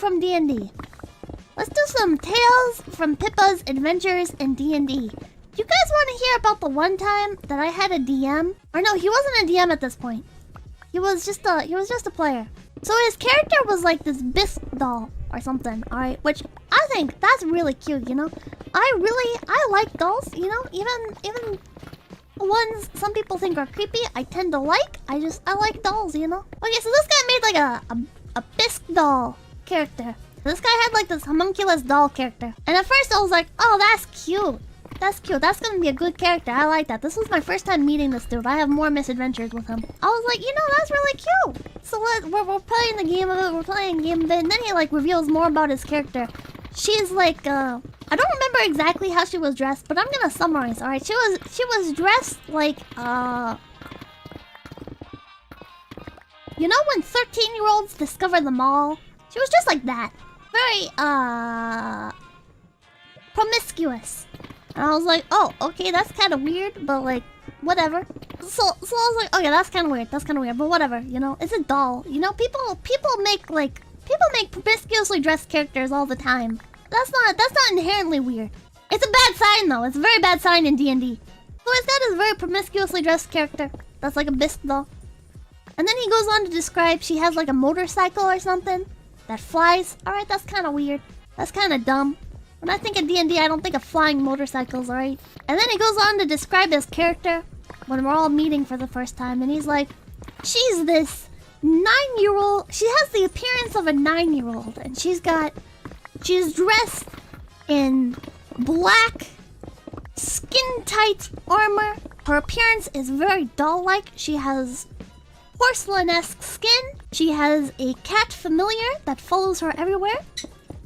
from DnD. Let's do some tales from Pippa's adventures in DnD. Do you guys want to hear about the one time that I had a DM? Or no, he wasn't a DM at this point. He was just a player. So his character was like this bisque doll or something, alright? Which I think that's really cute, you know? I like dolls, you know? Even ones some people think are creepy, I tend to like. I like dolls, you know? Okay, so this guy made like a bisque doll character. This guy had like this homunculus doll character. And at first I was like, oh, that's cute. That's cute. That's gonna be a good character. I like that. This was my first time meeting this dude. I have more misadventures with him. I was like, you know, that's really cute. So we're playing the game of it. We're playing a game of it. And then he like reveals more about his character. She's like, I don't remember exactly how she was dressed, but I'm gonna summarize, alright? She was dressed like, you know when 13-year-olds discover the mall? She was just like that. Very, promiscuous. And I was like, oh, okay, that's kind of weird, but like, whatever. So I was like, okay, that's kind of weird, but whatever, you know? It's a doll, you know? People make promiscuously dressed characters all the time. That's not inherently weird. It's a bad sign though. It's a very bad sign in D&D. So he's got his very promiscuously dressed character. That's like a bisque doll. And then he goes on to describe she has like a motorcycle or something that flies. Alright, that's kind of weird. That's kind of dumb. When I think of D&D, I don't think of flying motorcycles, alright? And then he goes on to describe his character when we're all meeting for the first time. And he's like, she's this 9-year-old. She has the appearance of a 9-year-old. And she's dressed in black, skin-tight armor. Her appearance is very doll-like. She has porcelain-esque skin. She has a cat familiar that follows her everywhere.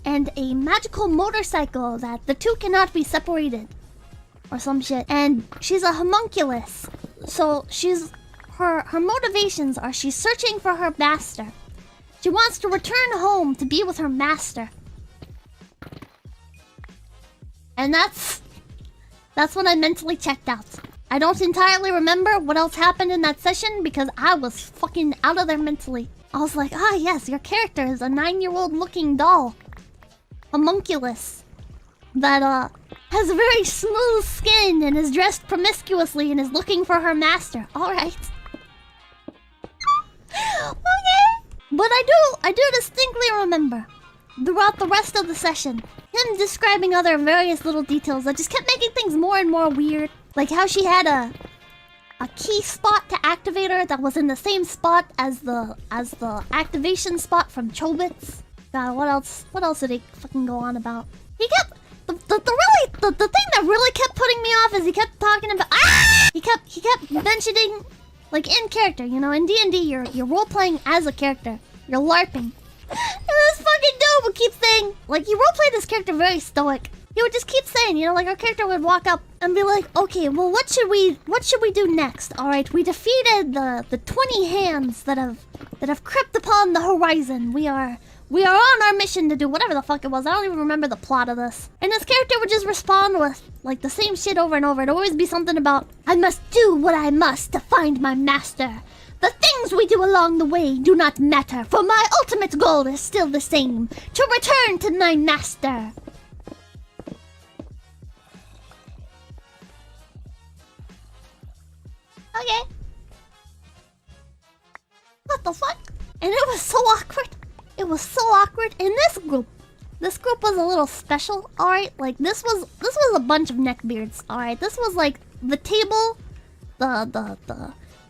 And a magical motorcycle that the two cannot be separated. Or some shit. And she's a homunculus. So her motivations are she's searching for her master. She wants to return home to be with her master. And that's when I mentally checked out. I don't entirely remember what else happened in that session because I was fucking out of there mentally. I was like, ah yes, your character is a 9-year-old looking doll. Homunculus. That has a very smooth skin and is dressed promiscuously and is looking for her master. Alright. Okay. But I do distinctly remember throughout the rest of the session him describing other various little details that just kept making things more and more weird. Like how she had a key spot to activate her that was in the same spot as the activation spot from Chobits. God, what else did he fucking go on about? He kept the thing that really kept putting me off is he kept talking about he kept mentioning like in character, you know, in D&D you're role playing as a character. You're LARPing. And this fucking dude would keep saying, like, he roleplayed this character very stoic. He would just keep saying, you know, like our character would walk up and be like, okay, well, what should we do next? All right, we defeated the 20 hands that have crept upon the horizon. We are on our mission to do whatever the fuck it was. I don't even remember the plot of this. And this character would just respond with like the same shit over and over. It'd always be something about, I must do what I must to find my master. The things we do along the way do not matter, for my ultimate goal is still the same, to return to my master. Okay. What the fuck? And it was so awkward. It was so awkward. In this group was a little special, alright? Like, this was a bunch of neckbeards, alright? This was like the table, the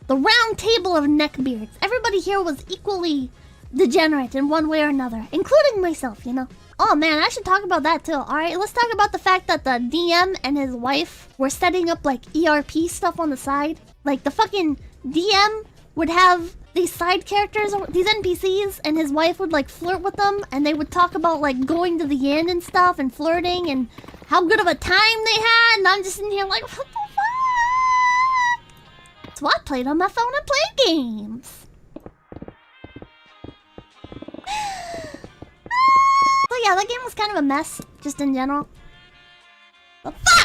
round table of neckbeards. Everybody here was equally degenerate in one way or another, including myself, you know? Oh man, I should talk about that too. Alright, let's talk about the fact that the DM and his wife were setting up like ERP stuff on the side. Like the fucking DM would have these side characters, these NPCs, and his wife would like flirt with them, and they would talk about like going to the inn and stuff and flirting and how good of a time they had, and I'm just in here like, what the fuck? So I played on my phone and played games. So yeah, that game was kind of a mess, just in general. But fuck!